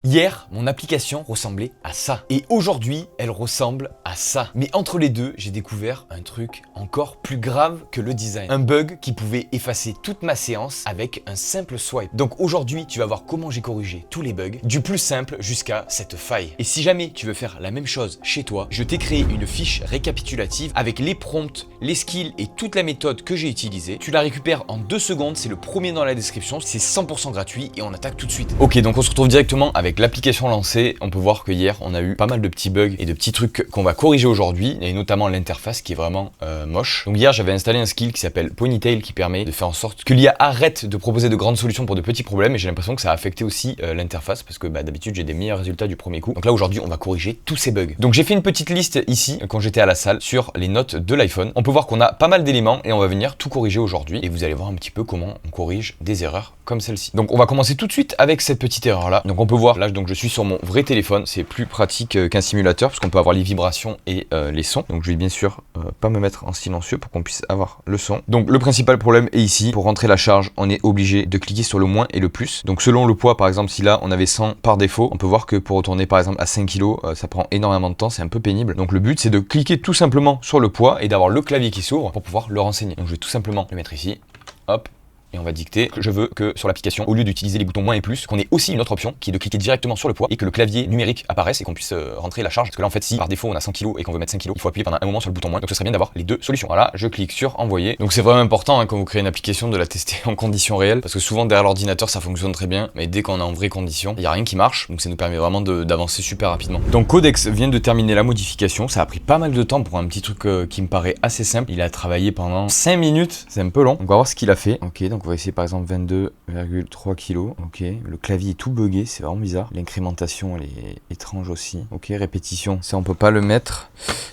Hier, mon application ressemblait à ça. Et aujourd'hui, elle ressemble à ça. Mais entre les deux, j'ai découvert un truc encore plus grave que le design. Un bug qui pouvait effacer toute ma séance avec un simple swipe. Donc aujourd'hui, tu vas voir comment j'ai corrigé tous les bugs, du plus simple jusqu'à cette faille. Et si jamais tu veux faire la même chose chez toi, je t'ai créé une fiche récapitulative avec les prompts, les skills et toute la méthode que j'ai utilisée. Tu la récupères en 2 secondes, c'est le premier dans la description, c'est 100% gratuit et on attaque tout de suite. Ok, donc on se retrouve directement avec l'application lancée. On peut voir que hier on a eu pas mal de petits bugs et de petits trucs qu'on va corriger aujourd'hui, et notamment l'interface qui est vraiment moche. Donc hier j'avais installé un skill qui s'appelle Ponytail qui permet de faire en sorte que l'IA arrête de proposer de grandes solutions pour de petits problèmes, et j'ai l'impression que ça a affecté aussi l'interface parce que d'habitude j'ai des meilleurs résultats du premier coup. Donc là aujourd'hui on va corriger tous ces bugs. Donc j'ai fait une petite liste ici quand j'étais à la salle sur les notes de l'iPhone. On peut voir qu'on a pas mal d'éléments et on va venir tout corriger aujourd'hui, et vous allez voir un petit peu comment on corrige des erreurs comme celle-ci. Donc on va commencer tout de suite avec cette petite erreur là. Donc on peut voir là, donc je suis sur mon vrai téléphone, c'est plus pratique qu'un simulateur parce qu'on peut avoir les vibrations et les sons. Donc je vais bien sûr pas me mettre en silencieux pour qu'on puisse avoir le son. Donc le principal problème est ici, pour rentrer la charge on est obligé de cliquer sur le moins et le plus. Donc selon le poids, par exemple si là on avait 100 par défaut, on peut voir que pour retourner par exemple à 5 kg, ça prend énormément de temps, c'est un peu pénible. Donc le but c'est de cliquer tout simplement sur le poids et d'avoir le clavier qui s'ouvre pour pouvoir le renseigner. Donc je vais tout simplement le mettre ici, hop. Et on va dicter que je veux que sur l'application, au lieu d'utiliser les boutons moins et plus, qu'on ait aussi une autre option qui est de cliquer directement sur le poids et que le clavier numérique apparaisse et qu'on puisse rentrer la charge. Parce que là en fait, si par défaut on a 100 kg et qu'on veut mettre 5 kg, il faut appuyer pendant un moment sur le bouton moins. Donc ce serait bien d'avoir les deux solutions. Voilà, je clique sur envoyer. Donc c'est vraiment important quand vous créez une application de la tester en conditions réelles, parce que souvent derrière l'ordinateur ça fonctionne très bien, mais dès qu'on est en vraies conditions, il n'y a rien qui marche. Donc ça nous permet vraiment d'avancer super rapidement. Donc Codex vient de terminer la modification. Ça a pris pas mal de temps pour un petit truc qui me paraît assez simple. Il a travaillé pendant 5 minutes, c'est un peu long. On va voir ce qu'il a fait. Ok, donc on va essayer par exemple 22,3 kg. Ok, le clavier est tout bugué, c'est vraiment bizarre. L'incrémentation elle est étrange aussi. Ok, répétition, ça on peut pas le mettre.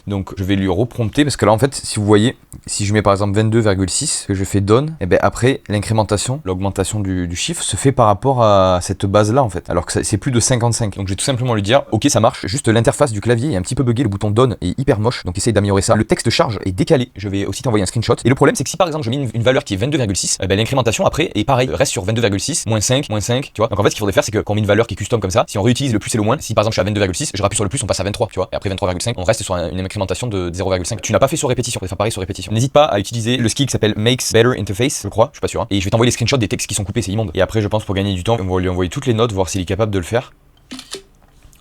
Donc je vais lui reprompter parce que là en fait, si vous voyez, si je mets par exemple 22,6 que je fais done, et ben après l'incrémentation, l'augmentation du chiffre se fait par rapport à cette base là en fait, alors que c'est plus de 55. Donc je vais tout simplement lui dire ok ça marche, juste l'interface du clavier est un petit peu bugué, le bouton done est hyper moche, donc essaye d'améliorer ça. Le texte charge est décalé, je vais aussi t'envoyer un screenshot. Et le problème c'est que si par exemple je mets une valeur qui est 22,6, ben l'incrémentation après est pareil, reste sur 22,6, moins 5, tu vois. Donc en fait ce qu'il faudrait faire c'est que quand on met une valeur qui est custom comme ça, si on réutilise le plus et le moins, si par exemple je suis à 22,6, je rappuie sur le plus, on passe à 23, tu vois, et après 23,5 on reste sur une incrémentation de 0,5. Tu n'as pas fait sur répétition, on va faire pareil sur répétition. N'hésite pas à utiliser le skill qui s'appelle Makes Better Interface, je crois, je suis pas sûr, hein. Et je vais t'envoyer les screenshots des textes qui sont coupés, c'est immonde. Et après je pense pour gagner du temps, on va lui envoyer toutes les notes, voir s'il est capable de le faire.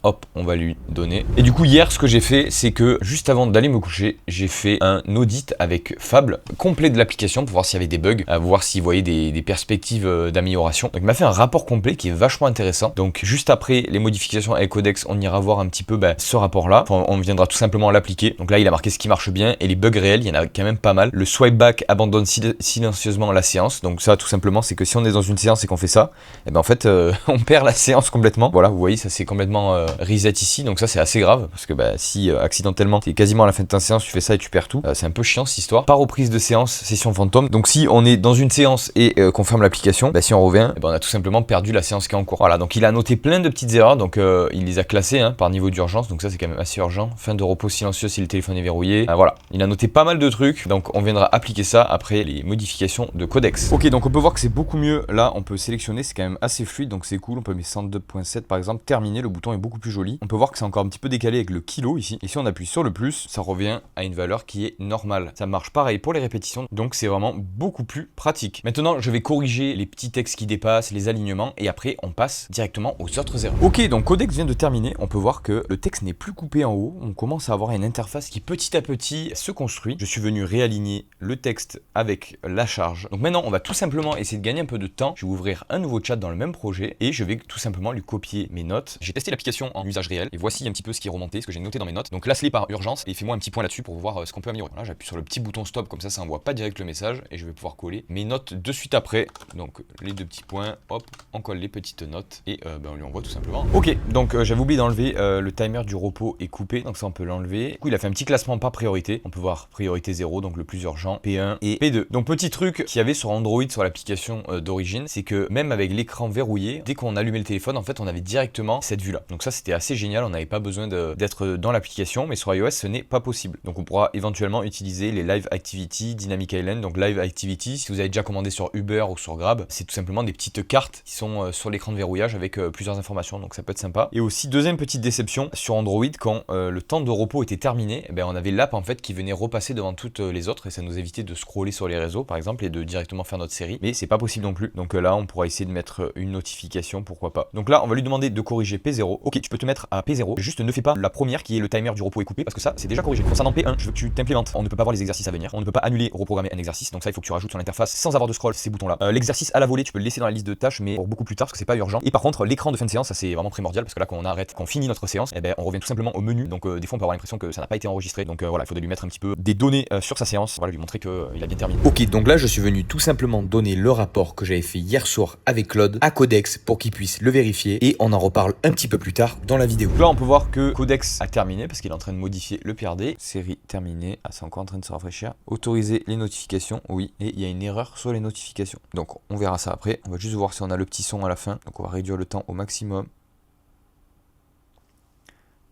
Hop, on va lui donner. Et du coup hier ce que j'ai fait c'est que juste avant d'aller me coucher, j'ai fait un audit avec Fable complet de l'application pour voir s'il y avait des bugs, voir s'il voyait des perspectives d'amélioration. Donc il m'a fait un rapport complet qui est vachement intéressant. Donc juste après les modifications avec Codex, on ira voir un petit peu ce rapport là. Enfin, on viendra tout simplement l'appliquer. Donc là il a marqué ce qui marche bien et les bugs réels, il y en a quand même pas mal. Le swipe back abandonne silencieusement la séance. Donc ça tout simplement c'est que si on est dans une séance et qu'on fait ça, et ben en fait on perd la séance complètement. Voilà, vous voyez ça c'est complètement reset ici, donc ça c'est assez grave parce que si accidentellement t'es quasiment à la fin de ta séance, tu fais ça et tu perds tout, c'est un peu chiant cette histoire. Pas reprise de séance, session fantôme. Donc si on est dans une séance et qu'on ferme l'application, si on revient, on a tout simplement perdu la séance qui est en cours. Voilà, donc il a noté plein de petites erreurs, donc il les a classées par niveau d'urgence, donc ça c'est quand même assez urgent. Fin de repos silencieux si le téléphone est verrouillé. Voilà, il a noté pas mal de trucs, donc on viendra appliquer ça après les modifications de Codex. Ok, donc on peut voir que c'est beaucoup mieux. Là on peut sélectionner, c'est quand même assez fluide, donc c'est cool. On peut mettre 102.7 par exemple, terminé, le bouton est beaucoup plus joli. On peut voir que c'est encore un petit peu décalé avec le kilo ici. Et si on appuie sur le plus, ça revient à une valeur qui est normale. Ça marche pareil pour les répétitions, donc c'est vraiment beaucoup plus pratique. Maintenant, je vais corriger les petits textes qui dépassent, les alignements, et après on passe directement aux autres erreurs. Ok, donc Codex vient de terminer. On peut voir que le texte n'est plus coupé en haut. On commence à avoir une interface qui petit à petit se construit. Je suis venu réaligner le texte avec la charge. Donc maintenant, on va tout simplement essayer de gagner un peu de temps. Je vais ouvrir un nouveau chat dans le même projet et je vais tout simplement lui copier mes notes. J'ai testé l'application en usage réel et voici un petit peu ce qui est remonté, ce que j'ai noté dans mes notes. Donc classe-les par urgence et fais-moi un petit point là-dessus pour voir ce qu'on peut améliorer. Là j'appuie sur le petit bouton stop, comme ça envoie pas direct le message et je vais pouvoir coller mes notes de suite après. Donc les deux petits points, hop, on colle les petites notes et on lui envoie tout simplement. Ok, donc j'avais oublié d'enlever le timer du repos est coupé, donc ça on peut l'enlever. Du coup il a fait un petit classement par priorité. On peut voir priorité 0, donc le plus urgent, P1 et P2. Donc petit truc qu'il y avait sur Android, sur l'application d'origine, c'est que même avec l'écran verrouillé, dès qu'on allumait le téléphone, en fait on avait directement cette vue là. Donc ça c'était assez génial, on n'avait pas besoin d'être dans l'application, mais sur iOS ce n'est pas possible. Donc on pourra éventuellement utiliser les Live Activity, Dynamic Island. Donc Live Activity, si vous avez déjà commandé sur Uber ou sur Grab, c'est tout simplement des petites cartes qui sont sur l'écran de verrouillage avec plusieurs informations, donc ça peut être sympa. Et aussi deuxième petite déception sur Android, quand le temps de repos était terminé, eh ben, on avait l'app en fait qui venait repasser devant toutes les autres et ça nous évitait de scroller sur les réseaux par exemple et de directement faire notre série, mais c'est pas possible non plus. Donc là on pourra essayer de mettre une notification, pourquoi pas. Donc là on va lui demander de corriger P0. Ok, tu peux te mettre à P0, juste ne fais pas la première qui est le timer du repos est coupé parce que ça c'est déjà corrigé. Concernant P1, je veux que tu t'implémentes. On ne peut pas voir les exercices à venir, on ne peut pas annuler ou reprogrammer un exercice, donc ça il faut que tu rajoutes sur l'interface sans avoir de scroll ces boutons là. L'exercice à la volée tu peux le laisser dans la liste de tâches mais pour beaucoup plus tard parce que c'est pas urgent. Et par contre l'écran de fin de séance ça c'est vraiment primordial parce que là quand on arrête, quand on finit notre séance, eh ben, on revient tout simplement au menu, donc des fois on peut avoir l'impression que ça n'a pas été enregistré, donc voilà, il faudrait lui mettre un petit peu des données sur sa séance, voilà, lui montrer qu'il a bien terminé. Ok, donc là je suis venu tout simplement donner le rapport que j'avais fait hier soir avec Claude à Codex pour qu'il puisse le vérifier et on en reparle un petit peu plus tard dans la vidéo. Là on peut voir que Codex a terminé parce qu'il est en train de modifier le PRD. Série terminée, c'est encore en train de se rafraîchir. Autoriser les notifications, oui, et il y a une erreur sur les notifications. Donc on verra ça après, on va juste voir si on a le petit son à la fin, donc on va réduire le temps au maximum.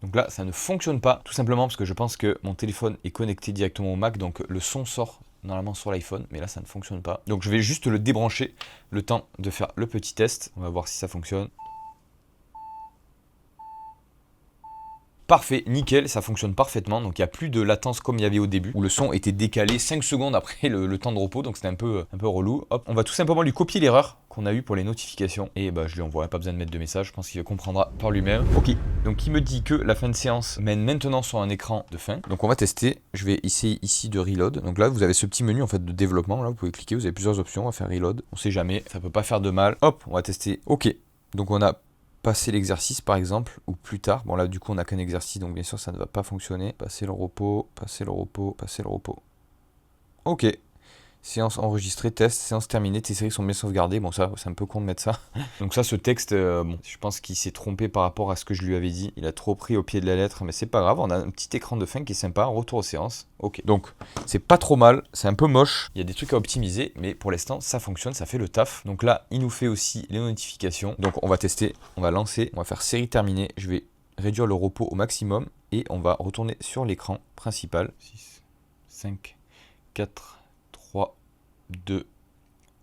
Donc là, ça ne fonctionne pas, tout simplement parce que je pense que mon téléphone est connecté directement au Mac, donc le son sort normalement sur l'iPhone, mais là, ça ne fonctionne pas. Donc je vais juste le débrancher, le temps de faire le petit test. On va voir si ça fonctionne. Parfait, nickel, ça fonctionne parfaitement, donc il n'y a plus de latence comme il y avait au début, où le son était décalé 5 secondes après le temps de repos, donc c'était un peu relou. Hop, on va tout simplement lui copier l'erreur qu'on a eu pour les notifications, et bah je lui envoie, pas besoin de mettre de message, je pense qu'il comprendra par lui-même. Ok, donc il me dit que la fin de séance mène maintenant sur un écran de fin, donc on va tester, je vais essayer ici de reload, donc là vous avez ce petit menu en fait de développement, là vous pouvez cliquer, vous avez plusieurs options, on va faire reload, on sait jamais, ça peut pas faire de mal. Hop, on va tester, ok, donc on a passer l'exercice par exemple, ou plus tard. Bon là du coup on n'a qu'un exercice, donc bien sûr ça ne va pas fonctionner. Passer le repos, passer le repos, passer le repos. Ok. Séance enregistrée, test, séance terminée, tes séries sont bien sauvegardées. Bon ça, c'est un peu con de mettre ça. Donc ça, ce texte, bon, je pense qu'il s'est trompé par rapport à ce que je lui avais dit. Il a trop pris au pied de la lettre, mais c'est pas grave. On a un petit écran de fin qui est sympa, retour aux séances. Ok, donc c'est pas trop mal, c'est un peu moche. Il y a des trucs à optimiser, mais pour l'instant, ça fonctionne, ça fait le taf. Donc là, il nous fait aussi les notifications. Donc on va tester, on va lancer, on va faire série terminée. Je vais réduire le repos au maximum et on va retourner sur l'écran principal. 6, 5, 4... 3, 2,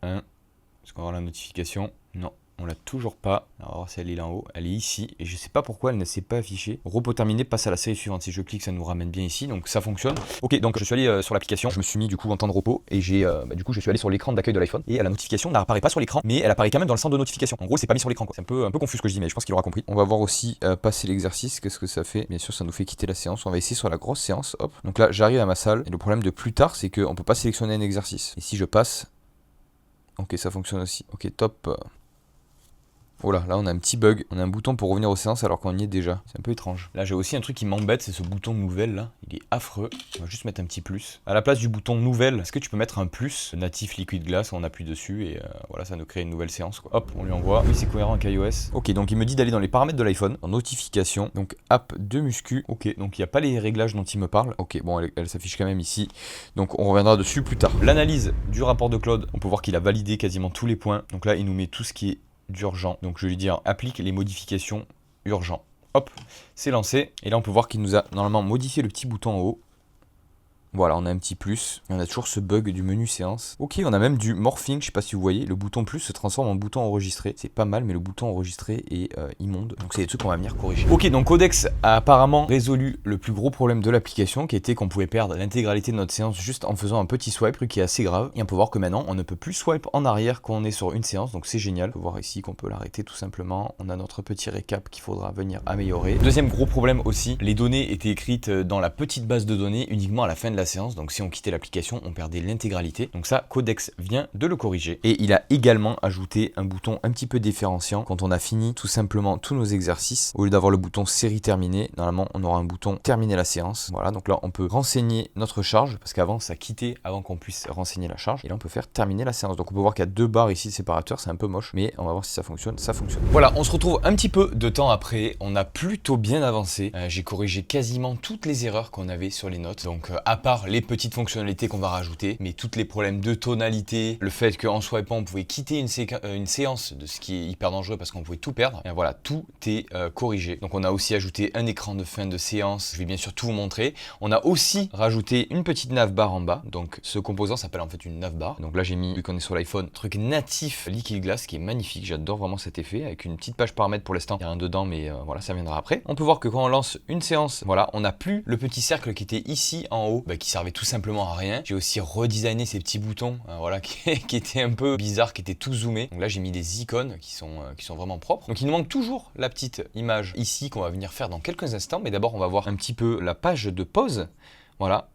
1. Est-ce qu'on va avoir la notification? Non, on l'a toujours pas. Alors si elle est là en haut, elle est ici. Et je sais pas pourquoi elle ne s'est pas affichée. Repos terminé, passe à la série suivante. Si je clique, ça nous ramène bien ici. Donc ça fonctionne. Ok, donc je suis allé sur l'application. Je me suis mis du coup en temps de repos. Et du coup, je suis allé sur l'écran d'accueil de l'iPhone. Et la notification n'apparaît pas sur l'écran. Mais elle apparaît quand même dans le centre de notification. En gros, c'est pas mis sur l'écran. C'est un peu confus ce que je dis, mais je pense qu'il aura compris. On va voir aussi passer l'exercice. Qu'est-ce que ça fait? Bien sûr, ça nous fait quitter la séance. On va essayer sur la grosse séance. Hop. Donc là, j'arrive à ma salle. Et le problème de plus tard, c'est qu'on peut pas sélectionner un exercice. Et si je passe. Ok, ça fonctionne aussi. Ok, top. Oh là, on a un petit bug. On a un bouton pour revenir aux séances alors qu'on y est déjà. C'est un peu étrange. Là, j'ai aussi un truc qui m'embête, c'est ce bouton nouvelle là. Il est affreux. On va juste mettre un petit plus. À la place du bouton nouvelle, est-ce que tu peux mettre un plus natif Liquid Glass? On appuie dessus et voilà, ça nous crée une nouvelle séance quoi. Hop, on lui envoie. Oui, c'est cohérent avec iOS. Ok, donc il me dit d'aller dans les paramètres de l'iPhone, en notification. Donc app de muscu. Ok, donc il n'y a pas les réglages dont il me parle. Ok, bon, elle s'affiche quand même ici. Donc on reviendra dessus plus tard. L'analyse du rapport de Claude. On peut voir qu'il a validé quasiment tous les points. Donc là, il nous met tout ce qui est d'urgent. Donc je vais lui dire applique les modifications urgent. Hop, c'est lancé. Et là on peut voir qu'il nous a normalement modifié le petit bouton en haut. Voilà, on a un petit plus. Et on a toujours ce bug du menu séance. Ok, on a même du morphing, je sais pas si vous voyez. Le bouton plus se transforme en bouton enregistré. C'est pas mal, mais le bouton enregistré est immonde. Donc c'est des trucs qu'on va venir corriger. Ok, donc Codex a apparemment résolu le plus gros problème de l'application, qui était qu'on pouvait perdre l'intégralité de notre séance juste en faisant un petit swipe, truc qui est assez grave. Et on peut voir que maintenant, on ne peut plus swipe en arrière quand on est sur une séance. Donc c'est génial. On peut voir ici qu'on peut l'arrêter tout simplement. On a notre petit récap qu'il faudra venir améliorer. Deuxième gros problème aussi, les données étaient écrites dans la petite base de données uniquement à la fin de la séance, donc si on quittait l'application, on perdait l'intégralité. Donc ça, Codex vient de le corriger. Et il a également ajouté un bouton un petit peu différenciant quand on a fini tout simplement tous nos exercices. Au lieu d'avoir le bouton série terminée, normalement on aura un bouton terminer la séance. Voilà, donc là on peut renseigner notre charge, parce qu'avant ça quittait avant qu'on puisse renseigner la charge. Et là on peut faire terminer la séance. Donc on peut voir qu'il y a deux barres ici de séparateurs, c'est un peu moche, mais on va voir si ça fonctionne. Ça fonctionne. Voilà, on se retrouve un petit peu de temps après. On a plutôt bien avancé. J'ai corrigé quasiment toutes les erreurs qu'on avait sur les notes. Donc à part part les petites fonctionnalités qu'on va rajouter, mais toutes les problèmes de tonalité, le fait qu'en swipant on pouvait quitter une séance, de ce qui est hyper dangereux parce qu'on pouvait tout perdre, et voilà, tout est corrigé. Donc on a aussi ajouté un écran de fin de séance, je vais bien sûr tout vous montrer. On a aussi rajouté une petite navbar en bas, donc ce composant s'appelle en fait une navbar. Donc là j'ai mis, vu qu'on est sur l'iPhone, truc natif Liquid Glass qui est magnifique, j'adore vraiment cet effet, avec une petite page paramètres pour l'instant, il n'y a rien dedans mais voilà, ça viendra après. On peut voir que quand on lance une séance, voilà, on n'a plus le petit cercle qui était ici en haut, qui servait tout simplement à rien. J'ai aussi redesigné ces petits boutons, voilà, qui étaient un peu bizarres, qui étaient tout zoomés. Donc là j'ai mis des icônes qui sont vraiment propres. Donc il nous manque toujours la petite image ici qu'on va venir faire dans quelques instants, mais d'abord on va voir un petit peu la page de pause. Voilà.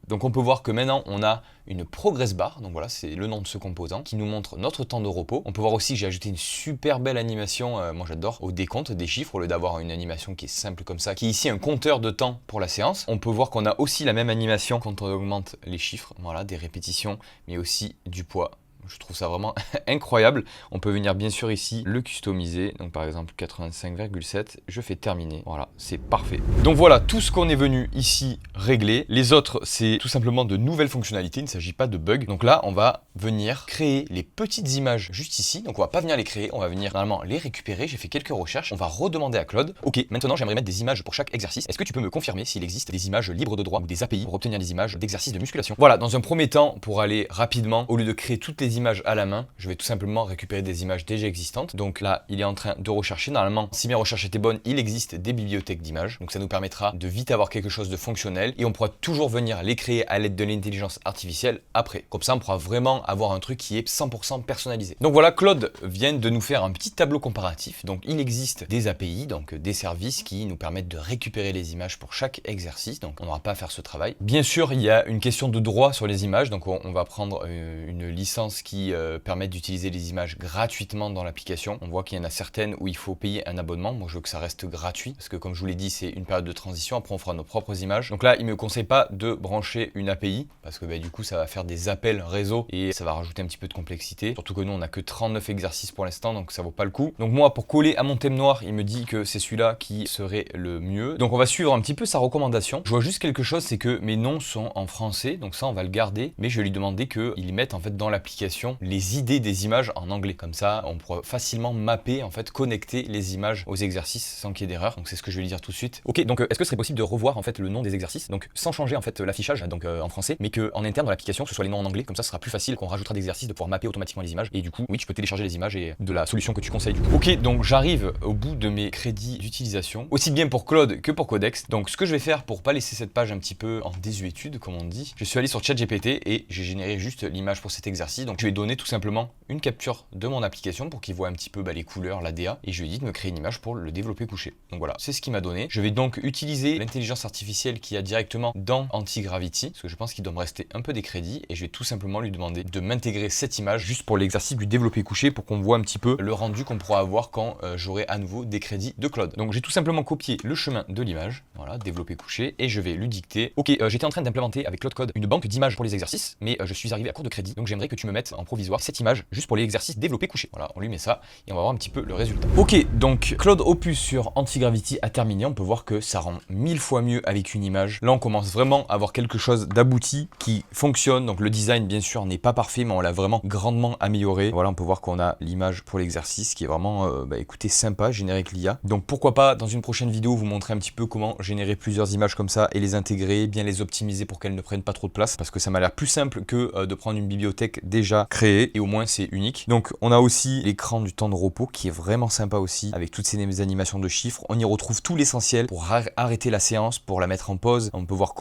Donc on peut voir que maintenant on a une progress bar, donc voilà, c'est le nom de ce composant, qui nous montre notre temps de repos. On peut voir aussi que j'ai ajouté une super belle animation, moi j'adore, au décompte des chiffres, au lieu d'avoir une animation qui est simple comme ça, qui est ici un compteur de temps pour la séance. On peut voir qu'on a aussi la même animation quand on augmente les chiffres, voilà, des répétitions, mais aussi du poids. Je trouve ça vraiment incroyable. On peut venir bien sûr ici le customiser. Donc par exemple 85,7, je fais terminer. Voilà, c'est parfait. Donc voilà tout ce qu'on est venu ici régler. Les autres, c'est tout simplement de nouvelles fonctionnalités. Il ne s'agit pas de bugs. Donc là, on va venir créer les petites images juste ici. Donc on va pas venir les créer, on va venir normalement les récupérer. J'ai fait quelques recherches. On va redemander à Claude. Ok, maintenant j'aimerais mettre des images pour chaque exercice. Est-ce que tu peux me confirmer s'il existe des images libres de droit ou des API pour obtenir des images d'exercices de musculation? Voilà, dans un premier temps, pour aller rapidement, au lieu de créer toutes les images à la main, je vais tout simplement récupérer des images déjà existantes. Donc là, il est en train de rechercher. Normalement, si mes recherches étaient bonnes, il existe des bibliothèques d'images. Donc ça nous permettra de vite avoir quelque chose de fonctionnel et on pourra toujours venir les créer à l'aide de l'intelligence artificielle après. Comme ça, on pourra vraiment avoir un truc qui est 100% personnalisé. Donc voilà, Claude vient de nous faire un petit tableau comparatif. Donc il existe des API, donc des services qui nous permettent de récupérer les images pour chaque exercice. Donc on n'aura pas à faire ce travail. Bien sûr, il y a une question de droit sur les images. Donc on va prendre une licence qui permettent d'utiliser les images gratuitement dans l'application. On voit qu'il y en a certaines où il faut payer un abonnement. Moi, je veux que ça reste gratuit parce que comme je vous l'ai dit, c'est une période de transition. Après, on fera nos propres images. Donc là, il me conseille pas de brancher une API parce que du coup, ça va faire des appels réseau et ça va rajouter un petit peu de complexité. Surtout que nous, on n'a que 39 exercices pour l'instant, donc ça vaut pas le coup. Donc moi, pour coller à mon thème noir, il me dit que c'est celui-là qui serait le mieux. Donc on va suivre un petit peu sa recommandation. Je vois juste quelque chose, c'est que mes noms sont en français, donc ça, on va le garder. Mais je vais lui demander qu'ils mettent en fait dans l'application les idées des images en anglais. Comme ça, on pourra facilement mapper, en fait, connecter les images aux exercices sans qu'il y ait d'erreur. Donc c'est ce que je vais lui dire tout de suite. Ok, donc est-ce que ce serait possible de revoir en fait le nom des exercices, donc sans changer en fait l'affichage, donc en français, mais qu'en interne dans l'application, ce soit les noms en anglais. Comme ça, ce sera plus facile qu'on rajoutera des exercices de pouvoir mapper automatiquement les images. Et du coup, oui, tu peux télécharger les images et de la solution que tu conseilles du coup. Ok, donc j'arrive au bout de mes crédits d'utilisation, aussi bien pour Claude que pour Codex. Donc ce que je vais faire pour pas laisser cette page un petit peu en désuétude, comme on dit, je suis allé sur ChatGPT et j'ai généré juste l'image pour cet exercice. Donc je vais donner tout simplement une capture de mon application pour qu'il voit un petit peu les couleurs, la DA, et je lui ai dit de me créer une image pour le développer couché. Donc voilà, c'est ce qu'il m'a donné. Je vais donc utiliser l'intelligence artificielle qu'il y a directement dans Antigravity, parce que je pense qu'il doit me rester un peu des crédits, et je vais tout simplement lui demander de m'intégrer cette image juste pour l'exercice du développer couché pour qu'on voit un petit peu le rendu qu'on pourra avoir quand j'aurai à nouveau des crédits de Claude. Donc j'ai tout simplement copié le chemin de l'image, voilà, développer couché, et je vais lui dicter. Ok, j'étais en train d'implémenter avec Claude Code une banque d'images pour les exercices, mais je suis arrivé à court de crédit, donc j'aimerais que tu me mettes en provisoire cette image juste pour les exercices développé couché. Voilà, on lui met ça et on va voir un petit peu le résultat. Ok, donc Claude Opus sur Antigravity a terminé. On peut voir que ça rend 1000 fois mieux avec une image. Là, on commence vraiment à avoir quelque chose d'abouti qui fonctionne. Donc le design, bien sûr, n'est pas parfait, mais on l'a vraiment grandement amélioré. Voilà, on peut voir qu'on a l'image pour l'exercice qui est vraiment, écoutez, sympa, généré avec l'IA. Donc pourquoi pas, dans une prochaine vidéo, vous montrer un petit peu comment générer plusieurs images comme ça et les intégrer, bien les optimiser pour qu'elles ne prennent pas trop de place, parce que ça m'a l'air plus simple que de prendre une bibliothèque déjà créée, et au moins c'est unique. Donc on a aussi l'écran du temps de repos qui est vraiment sympa aussi, avec toutes ces animations de chiffres. On y retrouve tout l'essentiel pour arrêter la séance, pour la mettre en pause. On peut voir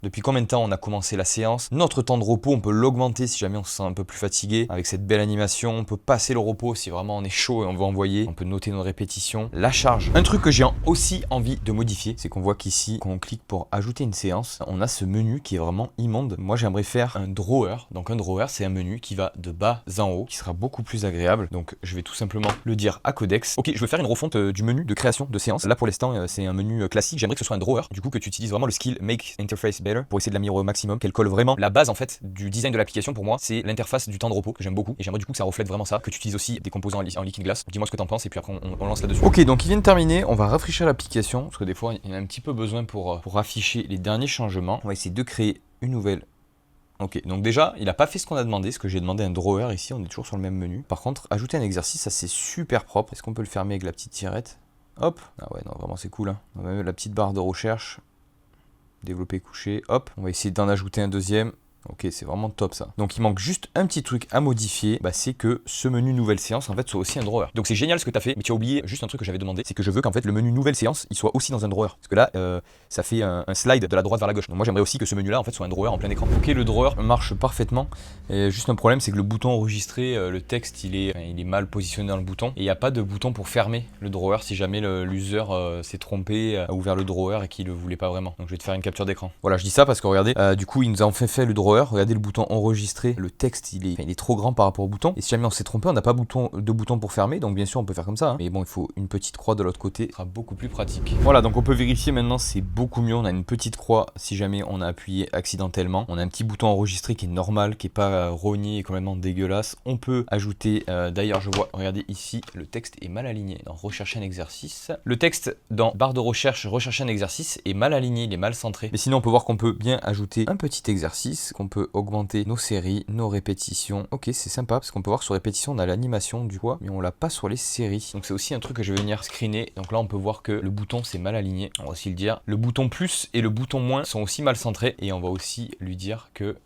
depuis combien de temps on a commencé la séance. Notre temps de repos, on peut l'augmenter si jamais on se sent un peu plus fatigué. Avec cette belle animation, on peut passer le repos si vraiment on est chaud et on veut envoyer. On peut noter nos répétitions. La charge. Un truc que j'ai aussi envie de modifier, c'est qu'on voit qu'ici, quand on clique pour ajouter une séance, on a ce menu qui est vraiment immonde. Moi, j'aimerais faire un drawer. Donc un drawer, c'est un menu qui va de bas en haut, qui sera beaucoup plus agréable. Donc je vais tout simplement le dire à Codex. Ok, je vais faire une refonte du menu de création de séance. Là pour l'instant, c'est un menu classique. J'aimerais que ce soit un drawer, du coup que tu utilises vraiment le skill Make Interface Better pour essayer de l'améliorer au maximum, qu'elle colle vraiment. La base en fait du design de l'application pour moi, c'est l'interface du temps de repos que j'aime beaucoup. Et j'aimerais du coup que ça reflète vraiment ça, que tu utilises aussi des composants en Liquid Glass. Dis-moi ce que t'en penses et puis après on lance là-dessus. Ok, donc il vient de terminer. On va rafraîchir l'application parce que des fois il y a un petit peu besoin pour afficher les derniers changements. On va essayer de créer une nouvelle. Ok, donc déjà, il n'a pas fait ce qu'on a demandé, ce que j'ai demandé un drawer ici, on est toujours sur le même menu. Par contre, ajouter un exercice, ça c'est super propre. Est-ce qu'on peut le fermer avec la petite tirette? Hop, ah ouais, non, vraiment c'est cool. Hein. On va mettre la petite barre de recherche, développer couché, hop. On va essayer d'en ajouter un deuxième. Ok, c'est vraiment top ça. Donc il manque juste un petit truc à modifier, c'est que ce menu nouvelle séance en fait soit aussi un drawer. Donc c'est génial ce que tu as fait, mais tu as oublié juste un truc que j'avais demandé, c'est que je veux qu'en fait le menu nouvelle séance il soit aussi dans un drawer. Parce que là, ça fait un slide de la droite vers la gauche. Donc moi j'aimerais aussi que ce menu là en fait soit un drawer en plein écran. Ok, le drawer marche parfaitement. Et juste un problème, c'est que le bouton enregistré, le texte il est mal positionné dans le bouton. Et il n'y a pas de bouton pour fermer le drawer si jamais l'user s'est trompé, a ouvert le drawer et qu'il le voulait pas vraiment. Donc je vais te faire une capture d'écran. Voilà, je dis ça parce que regardez, du coup il nous a enfin fait le drawer. Regardez le bouton enregistrer, le texte il est trop grand par rapport au bouton. Et si jamais on s'est trompé, on n'a pas de bouton pour fermer, donc bien sûr on peut faire comme ça. Hein. Mais bon, il faut une petite croix de l'autre côté, ce sera beaucoup plus pratique. Voilà, donc on peut vérifier maintenant, c'est beaucoup mieux. On a une petite croix si jamais on a appuyé accidentellement. On a un petit bouton enregistrer qui est normal, qui est pas rogné et complètement dégueulasse. On peut ajouter, d'ailleurs je vois, regardez ici, le texte est mal aligné dans rechercher un exercice. Le texte dans barre de recherche, rechercher un exercice est mal aligné, il est mal centré. Mais sinon on peut voir qu'on peut bien ajouter un petit exercice, qu'on peut augmenter nos séries, nos répétitions. Ok, c'est sympa parce qu'on peut voir sur répétition on a l'animation du poids, mais on l'a pas sur les séries. Donc c'est aussi un truc que je vais venir screener. Donc là on peut voir que le bouton c'est mal aligné. On va aussi le dire. Le bouton plus et le bouton moins sont aussi mal centrés. Et on va aussi lui dire que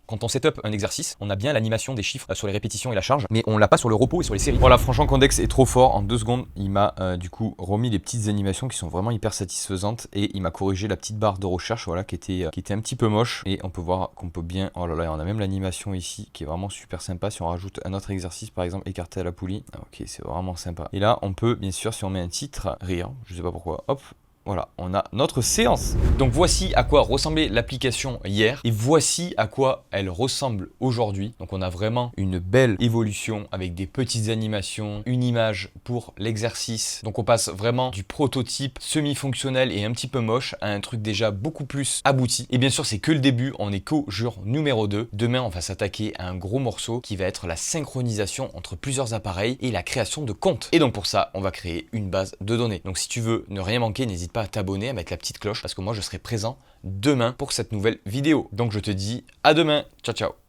quand on setup un exercice, on a bien l'animation des chiffres sur les répétitions et la charge, mais on l'a pas sur le repos et sur les séries. Voilà, franchement, Condex est trop fort. En 2 secondes, il m'a du coup remis les petites animations qui sont vraiment hyper satisfaisantes et il m'a corrigé la petite barre de recherche, voilà, qui était un petit peu moche. Et on peut voir qu'on peut bien, oh là là, on a même l'animation ici qui est vraiment super sympa. Si on rajoute un autre exercice, par exemple, écarter à la poulie, ok, c'est vraiment sympa. Et là, on peut bien sûr, si on met un titre, rire, je sais pas pourquoi, hop. Voilà, on a notre séance. Donc voici à quoi ressemblait l'application hier et voici à quoi elle ressemble aujourd'hui. Donc on a vraiment une belle évolution avec des petites animations, une image pour l'exercice. Donc on passe vraiment du prototype semi-fonctionnel et un petit peu moche à un truc déjà beaucoup plus abouti. Et bien sûr, c'est que le début, on est qu'au jour numéro 2. Demain, on va s'attaquer à un gros morceau qui va être la synchronisation entre plusieurs appareils et la création de comptes. Et donc pour ça, on va créer une base de données. Donc si tu veux ne rien manquer, n'hésite pas à t'abonner, à mettre la petite cloche parce que moi je serai présent demain pour cette nouvelle vidéo. Donc je te dis à demain, ciao ciao.